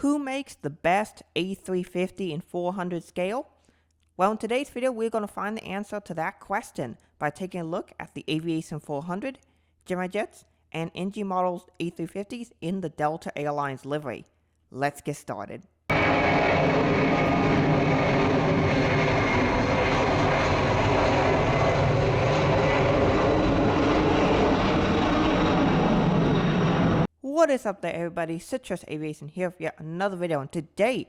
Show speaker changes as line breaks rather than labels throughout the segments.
Who makes the best A350 in 400 scale? Well, in today's video, we're going to find the answer to that question by taking a look at the Aviation 400, Gemini jets, and NG models A350s in the Delta Air Lines livery. Let's get started. What is up there, everybody? Citrus Aviation here for yet another video, and today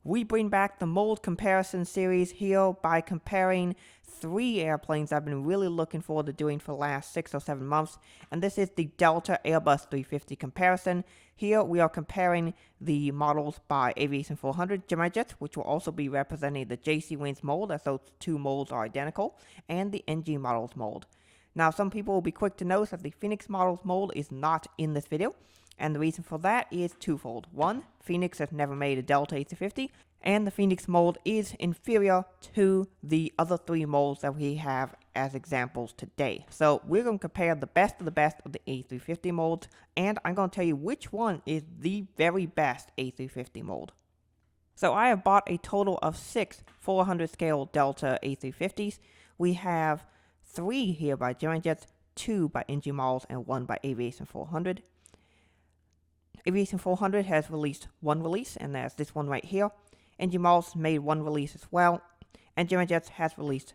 we bring back the Mould Comparison series here by comparing three airplanes I've been really looking forward to doing for the last 6 or 7 months, and this is the Delta Airbus 350 comparison. Here we are comparing the models by Aviation 400 Gemini jets, which will also be representing the JC Wings mold, as those two molds are identical, and the NG models mold. Now, some people will be quick to notice that the Phoenix models mold is not in this video, and the reason for that is twofold. One, Phoenix has never made a Delta A350, and the Phoenix mold is inferior to the other three molds that we have as examples today. So we're going to compare the best of the A350 molds, and I'm going to tell you which one is the very best A350 mold. So I have bought a total of 6 400 scale Delta A350s. We have 3 here by Gemini jets, 2 by NG models, and 1 by Aviation 400. Aviation 400 has released one release, and that's this one right here. NG models made one release as well, and Gemini jets has released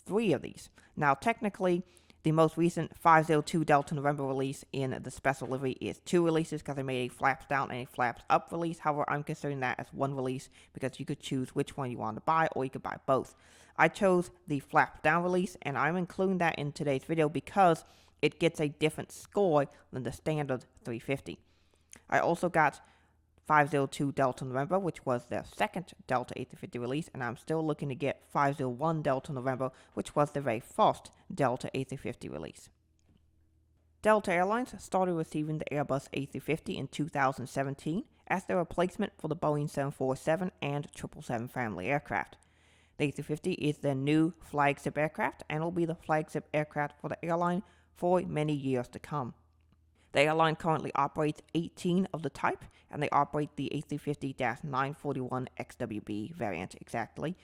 3 of these. Now, technically, the most recent 502 Delta November release in the special livery is 2 releases because they made a flaps down and a flaps up release. However, I'm considering that as one release because you could choose which one you want to buy, or you could buy both. I chose the flaps down release, and I'm including that in today's video because it gets a different score than the standard 350. I also got 502 Delta November, which was their second Delta A350 release, and I'm still looking to get 501 Delta November, which was their very first Delta A350 release. Delta Airlines started receiving the Airbus A350 in 2017 as their replacement for the Boeing 747 and 777 family aircraft. The A350 is their new flagship aircraft and will be the flagship aircraft for the airline for many years to come. The airline currently operates 18 of the type, and they operate the A350-941XWB variant exactly.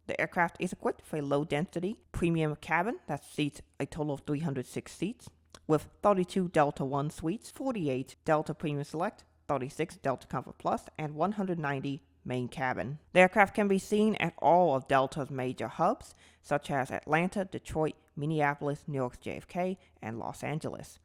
The aircraft is equipped with a low-density premium cabin that seats a total of 306 seats, with 32 Delta One suites, 48 Delta Premium Select, 36 Delta Comfort Plus, and 190 main cabin. The aircraft can be seen at all of Delta's major hubs, such as Atlanta, Detroit, Minneapolis, New York's JFK, and Los Angeles.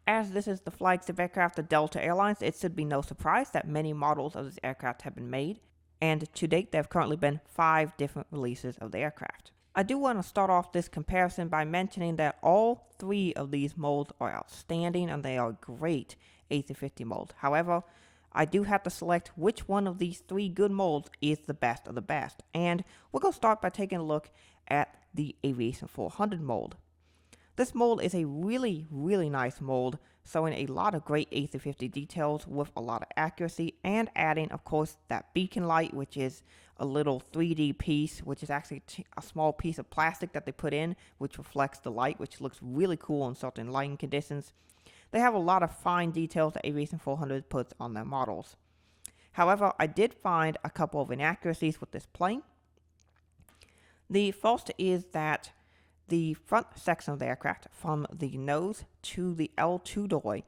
As this is the flagship aircraft of Delta Airlines, it should be no surprise that many models of this aircraft have been made, and to date there have currently been 5 different releases of the aircraft. I do want to start off this comparison by mentioning that all 3 of these molds are outstanding and they are great A350 molds. However, I do have to select which one of these 3 good molds is the best of the best, and we're going to start by taking a look at the Aviation 400 mold. This mold is a really nice mold, showing a lot of great A350 details with a lot of accuracy, and adding, of course, that beacon light, which is a little 3D piece, which is actually a small piece of plastic that they put in, which reflects the light, which looks really cool in certain lighting conditions. They have a lot of fine details that Aviation 400 puts on their models. However, I did find a couple of inaccuracies with this plane. The first is that the front section of the aircraft, from the nose to the L2 door,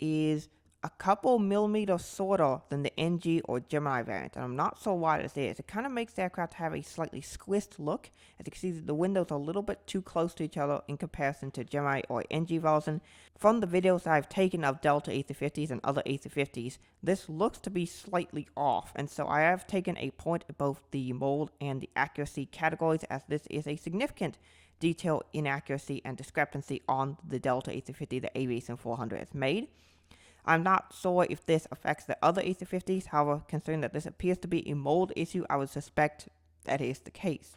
is a couple millimeters shorter than the NG or Gemini variant, and I'm not sure why this is. It kind of makes the aircraft have a slightly squished look. As you can see, the windows are a little bit too close to each other in comparison to Gemini or NG version. From the videos I've taken of Delta A350s and other A350s, this looks to be slightly off, and so I have taken a point at both the mold and the accuracy categories, as this is a significant detail inaccuracy and discrepancy on the Delta A350 that Aviation 400 has made. I'm not sure if this affects the other A350s, however, considering that this appears to be a mold issue, I would suspect that is the case.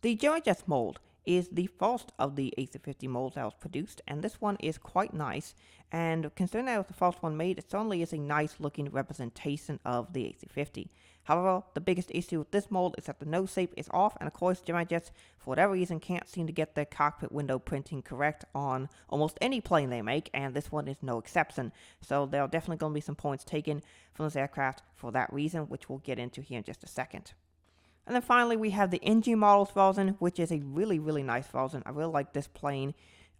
The Gemini jets mold is the first of the A350 molds that was produced, and this one is quite nice. And considering that it was the first one made, it certainly is a nice looking representation of the A350. However, the biggest issue with this mold is that the nose shape is off, and of course Gemini jets, for whatever reason, can't seem to get their cockpit window printing correct on almost any plane they make, and this one is no exception. So there are definitely going to be some points taken from this aircraft for that reason, which we'll get into here in just a second. And then finally we have the NG models version, which is a really nice version. I really like this plane.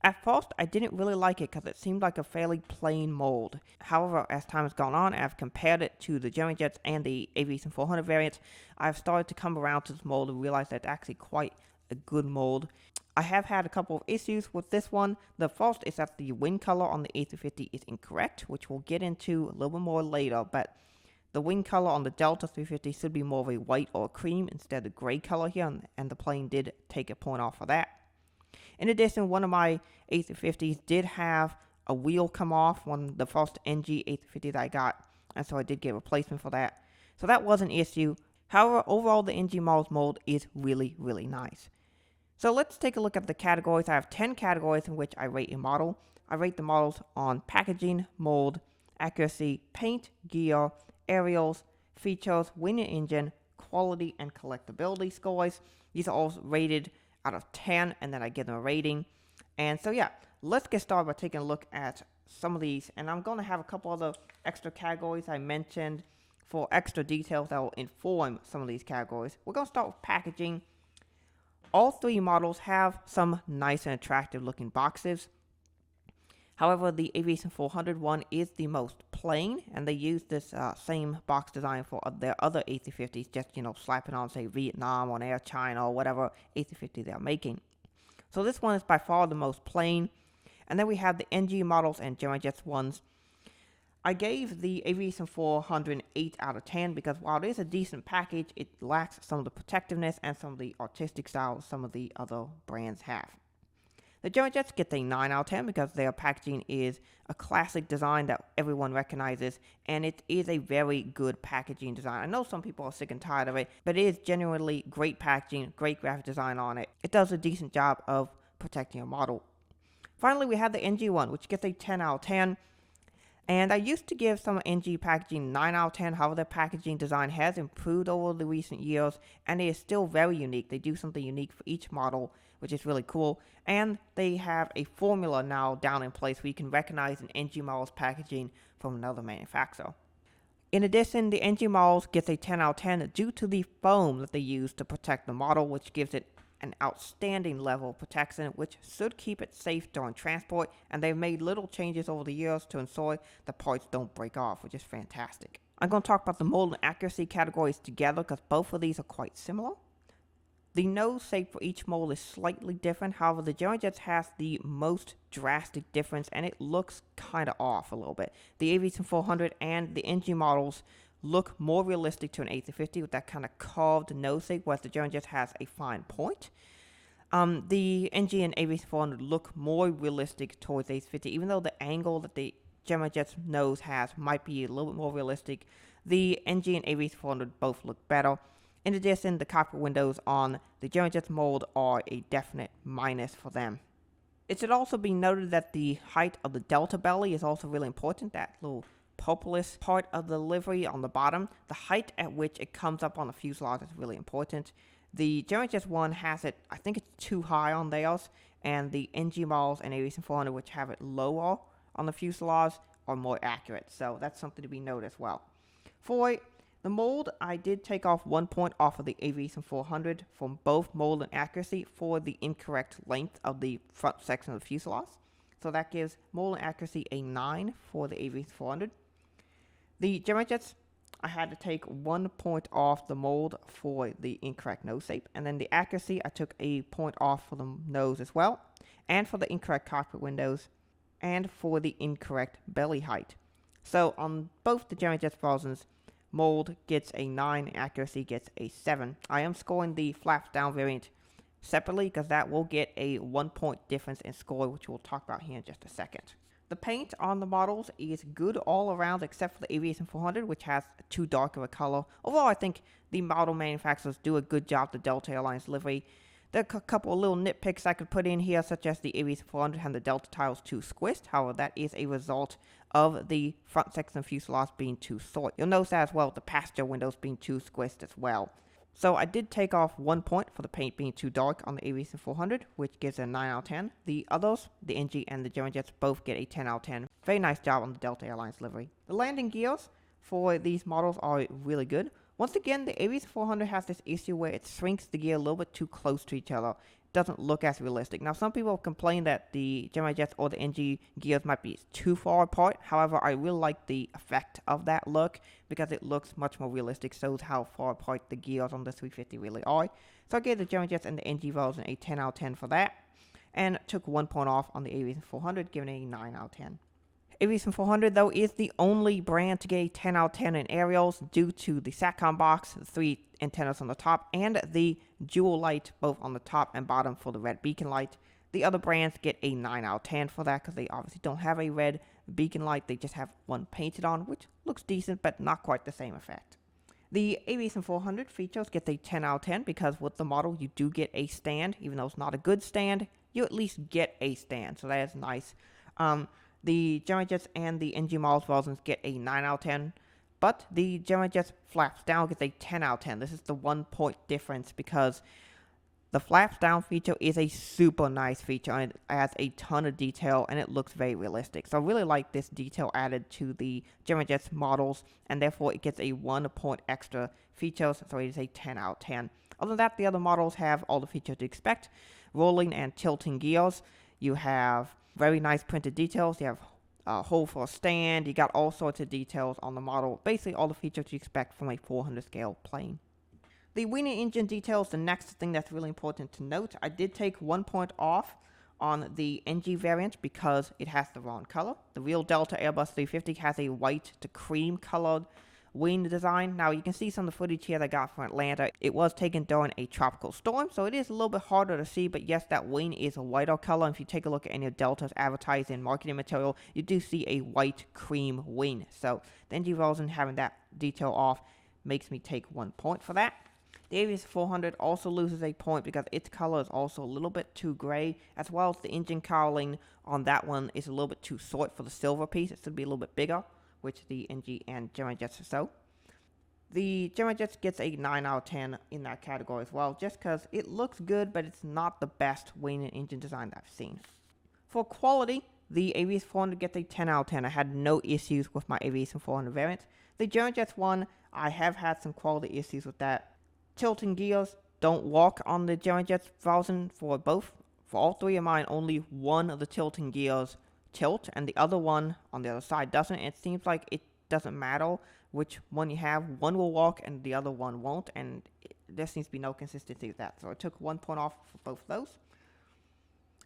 At first, I didn't really like it because it seemed like a fairly plain mold. However, as time has gone on, I've compared it to the Gemini jets and the Aviation 400 variants. I've started to come around to this mold and realize that it's actually quite a good mold. I have had a couple of issues with this one. The first is that the wing color on the A350 is incorrect, which we'll get into a little bit more later, but the wing color on the Delta 350 should be more of a white or a cream instead of the gray color here, and the plane did take a point off for that. In addition, one of my A350s did have a wheel come off, the first NG A350 that I got, and so I did get a replacement for that. So that was an issue. However, overall the NG models mold is really nice. So let's take a look at the categories. I have 10 categories in which I rate a model. I rate the models on packaging, mold, accuracy, paint, gear, aerials, features, wing and engine, quality, and collectability scores. These are all rated out of 10, and then I give them a rating. And so yeah, let's get started by taking a look at some of these, and I'm going to have a couple other extra categories I mentioned for extra details that will inform some of these categories. We're going to start with packaging. All three models have some nice and attractive looking boxes. However, the Aviation 400 one is the most plain, and they use this same box design for their other A350s, just, slapping on, say, Vietnam or Air China or whatever A350 they're making. So this one is by far the most plain. And then we have the NG models and Gemini jets ones. I gave the Aviation 400 an 8 out of 10 because while it is a decent package, it lacks some of the protectiveness and some of the artistic style some of the other brands have. The Gemini jets get a 9 out of 10 because their packaging is a classic design that everyone recognizes, and it is a very good packaging design. I know some people are sick and tired of it, but it is genuinely great packaging, great graphic design on it. It does a decent job of protecting your model. Finally, we have the NG one, which gets a 10 out of 10. And I used to give some NG packaging 9 out of 10, however their packaging design has improved over the recent years, and it is still very unique. They do something unique for each model, which is really cool, and they have a formula now down in place where you can recognize an NG model's packaging from another manufacturer. In addition, the NG models gets a 10 out of 10 due to the foam that they use to protect the model, which gives it an outstanding level of protection, which should keep it safe during transport, and they've made little changes over the years to ensure the parts don't break off, which is fantastic. I'm going to talk about the mold and accuracy categories together because both of these are quite similar. The nose shape for each mold is slightly different, however the Gemini jets has the most drastic difference, and it looks kind of off a little bit. The Aviation 400 and the NG models look more realistic to an A350 with that kind of curved nose shape, whereas the Gemini jet has a fine point. The NG and Aviation 400 look more realistic towards A350, even though the angle that the Gemini jet's nose has might be a little bit more realistic. The NG and Aviation 400 both look better. In addition, the cockpit windows on the Gemini jet's mold are a definite minus for them. It should also be noted that the height of the Delta belly is also really important, that little purplish part of the livery on the bottom. The height at which it comes up on the fuselage is really important. The Gemini Jets one has it, I think it's too high on theirs, and the NG models and Aviation 400, which have it lower on the fuselage, are more accurate. So that's something to be noted as well. For the mold, I did take off 1 point off of the Aviation 400 from both mold and accuracy for the incorrect length of the front section of the fuselage. So that gives mold and accuracy a 9 for the Aviation 400. The Gemini jets, I had to take 1 point off the mold for the incorrect nose shape, and then the accuracy, I took a point off for the nose as well, and for the incorrect cockpit windows, and for the incorrect belly height. So on both the Gemini jets versions, mold gets a 9, accuracy gets a 7. I am scoring the flaps down variant separately because that will get a 1 point difference in score, which we'll talk about here in just a second. The paint on the models is good all around except for the Aviation 400, which has too dark of a color. Overall, I think the model manufacturers do a good job, the Delta Air Lines livery. There are a couple of little nitpicks I could put in here, such as the Aviation 400 having the delta tiles too squished. However, that is a result of the front section of fuselage being too short. You'll notice that as well with the passenger windows being too squished as well. So I did take off 1 point for the paint being too dark on the Aviation 400, which gives a 9 out of 10. The others, the NG and the Gemini jets, both get a 10 out of 10. Very nice job on the Delta Air Lines livery. The landing gears for these models are really good. Once again, the Aviation 400 has this issue where it shrinks the gear a little bit too close to each other. It doesn't look as realistic. Now, some people complain that the Gemini jets or the NG gears might be too far apart. However, I really like the effect of that look because it looks much more realistic, shows how far apart the gears on the 350 really are. So I gave the Gemini jets and the NG version a 10 out of 10 for that, and took 1 point off on the Aviation 400, giving it a 9 out of 10. Aviation 400, though, is the only brand to get a 10 out of 10 in aerials due to the SATCOM box, the 3 antennas on the top, and the dual light both on the top and bottom for the red beacon light. The other brands get a 9 out of 10 for that because they obviously don't have a red beacon light. They just have one painted on, which looks decent, but not quite the same effect. The Aviation 400 features gets a 10 out of 10 because with the model you do get a stand. Even though it's not a good stand, you at least get a stand, so that is nice. The Gemini jets and the NG models versions get a 9 out of 10, but the Gemini jets flaps down gets a 10 out of 10. This is the 1 point difference because the flaps down feature is a super nice feature and it adds a ton of detail and it looks very realistic. So I really like this detail added to the Gemini jets models, and therefore it gets a 1 point extra features, so it is a 10 out of 10. Other than that, the other models have all the features you expect. Rolling and tilting gears. You have very nice printed details. You have a hole for a stand. You got all sorts of details on the model. Basically all the features you expect from a 400 scale plane. The wing and engine details, the next thing that's really important to note. I did take 1 point off on the NG variant because it has the wrong color. The real Delta Airbus 350 has a white to cream colored wing design. Now you can see some of the footage here that I got from Atlanta. It was taken during a tropical storm, so it is a little bit harder to see, but yes, that wing is a whiter color. If you take a look at any of Delta's advertising and marketing material, you do see a white cream wing. So the NG version having that detail off makes me take 1 point for that. The Aviation 400 also loses a point because its color is also a little bit too gray, as well as the engine cowling on that one is a little bit too short for the silver piece. It should be a little bit bigger, which the NG and Gemini jets are so. The Gemini jets gets a 9 out of 10 in that category as well, just because it looks good, but it's not the best wing and engine design that I've seen. For quality, the Aviation 400 gets a 10 out of 10. I had no issues with my Aviation 400 variant. The Gemini jets one, I have had some quality issues with that. Tilting gears don't work on the Gemini jets version for both. For all three of mine, only one of the tilting gears tilt and the other one on the other side doesn't. It seems like it doesn't matter which one you have. One will work and the other one won't, and there seems to be no consistency with that. So I took 1 point off for both of those.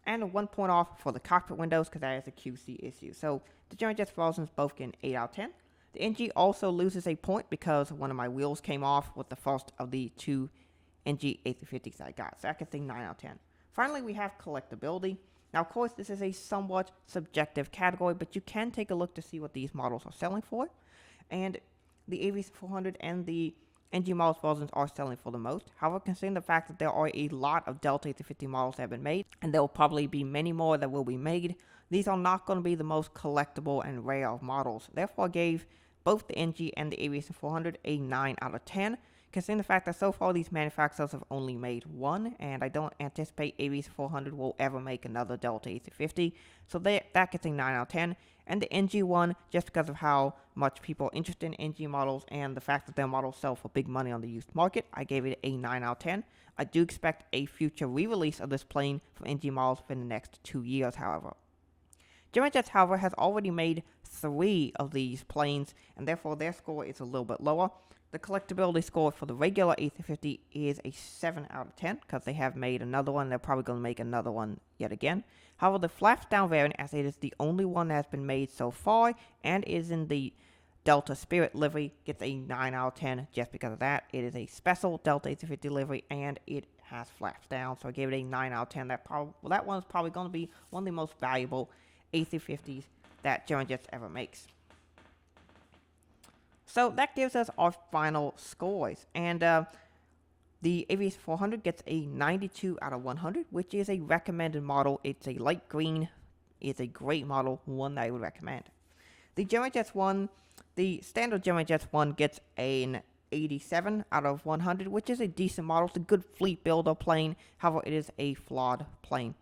And 1 point off for the cockpit windows because that is a QC issue. So the Gemini jets versions both get an 8 out of 10. The NG also loses a point because one of my wheels came off with the first of the two NG A350s I got. So I could say 9 out of 10. Finally, we have collectability. Now, of course, this is a somewhat subjective category, but you can take a look to see what these models are selling for. And the Aviation 400 and the NG models versions are selling for the most. However, considering the fact that there are a lot of Delta A350 models that have been made, and there will probably be many more that will be made, these are not going to be the most collectible and rare of models. Therefore, I gave both the NG and the Aviation 400 a 9 out of 10. Considering the fact that so far these manufacturers have only made one, and I don't anticipate Aviation 400 will ever make another Delta A350, so that gets a 9 out of 10. And the NG one, just because of how much people are interested in NG models and the fact that their models sell for big money on the used market, I gave it a 9 out of 10. I do expect a future re-release of this plane for NG models within the next 2 years, however. Gemini Jets, however, has already made 3 of these planes, and therefore their score is a little bit lower. The collectability score for the regular A350 is a 7 out of 10, because they have made another one. They're probably going to make another one yet again. However, the flaps down variant, as it is the only one that has been made so far, and is in the Delta Spirit livery, gets a 9 out of 10 just because of that. It is a special Delta A350 livery, and it has flaps down, so I gave it a 9 out of 10. That one is probably going to be one of the most valuable A350s that Gemini Jets ever makes. So that gives us our final scores, and The Aviation 400 gets a 92 out of 100, which is a recommended model. It's a light green. It's a great model, one that I would recommend. The Gemini Jets 1, the standard Gemini Jets 1 gets an 87 out of 100, which is a decent model. It's a good fleet builder plane. However, it is a flawed plane.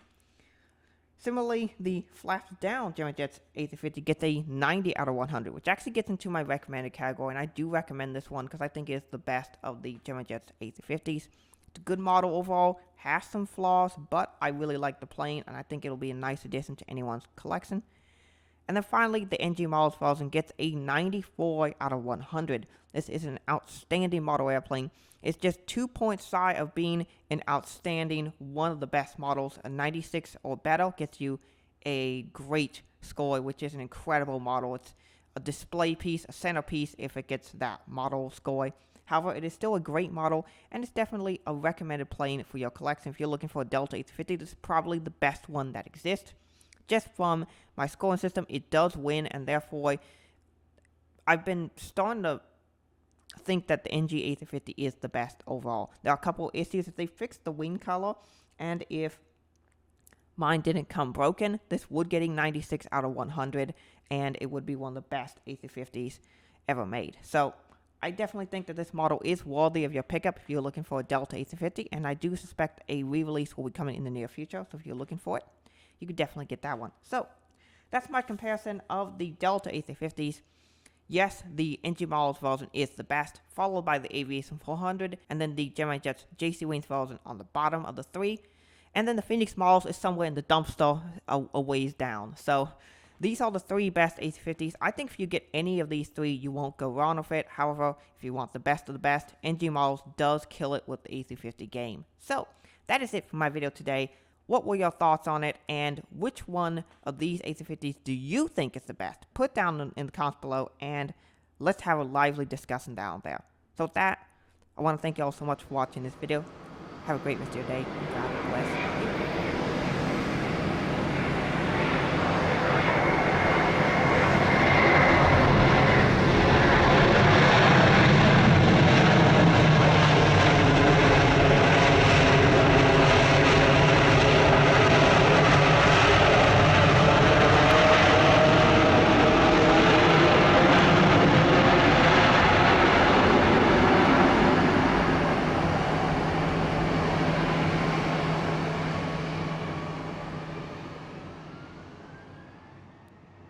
Similarly, the flapped down Gemini Jets A350 gets a 90 out of 100, which actually gets into my recommended category, and I do recommend this one because I think it's the best of the Gemini Jets A350s. It's a good model overall, has some flaws, but I really like the plane, and I think it'll be a nice addition to anyone's collection. And then finally, the NG Models 1000 gets a 94 out of 100. This is an outstanding model airplane. It's just 2 points shy of being an outstanding, one of the best models. A 96 or better gets you a great score, which is an incredible model. It's a display piece, a centerpiece if it gets that model score. However, it is still a great model, and it's definitely a recommended plane for your collection. If you're looking for a Delta A350, this is probably the best one that exists. Just from my scoring system, it does win, and therefore, I've been starting to think that the NG A350 is the best overall. There are a couple of issues. If they fixed the wing color, and if mine didn't come broken, this would get a 96 out of 100, and it would be one of the best A350s ever made. So I definitely think that this model is worthy of your pickup if you're looking for a Delta A350, and I do suspect a re-release will be coming in the near future, so if you're looking for it, you could definitely get that one. So that's my comparison of the Delta A350s. Yes, the NG Models version is the best, followed by the Aviation 400, and then the Gemini Jets JC Wings version on the bottom of the three. And then the Phoenix Models is somewhere in the dumpster a ways down. So these are the three best A350s. I think if you get any of these three, you won't go wrong with it. However, if you want the best of the best, NG Models does kill it with the A350 game. So that is it for my video today. What were your thoughts on it, and which one of these A350s do you think is the best? Put down in the comments below, and let's have a lively discussion down there. So with that, I want to thank you all so much for watching this video. Have a great rest of your day, and God bless.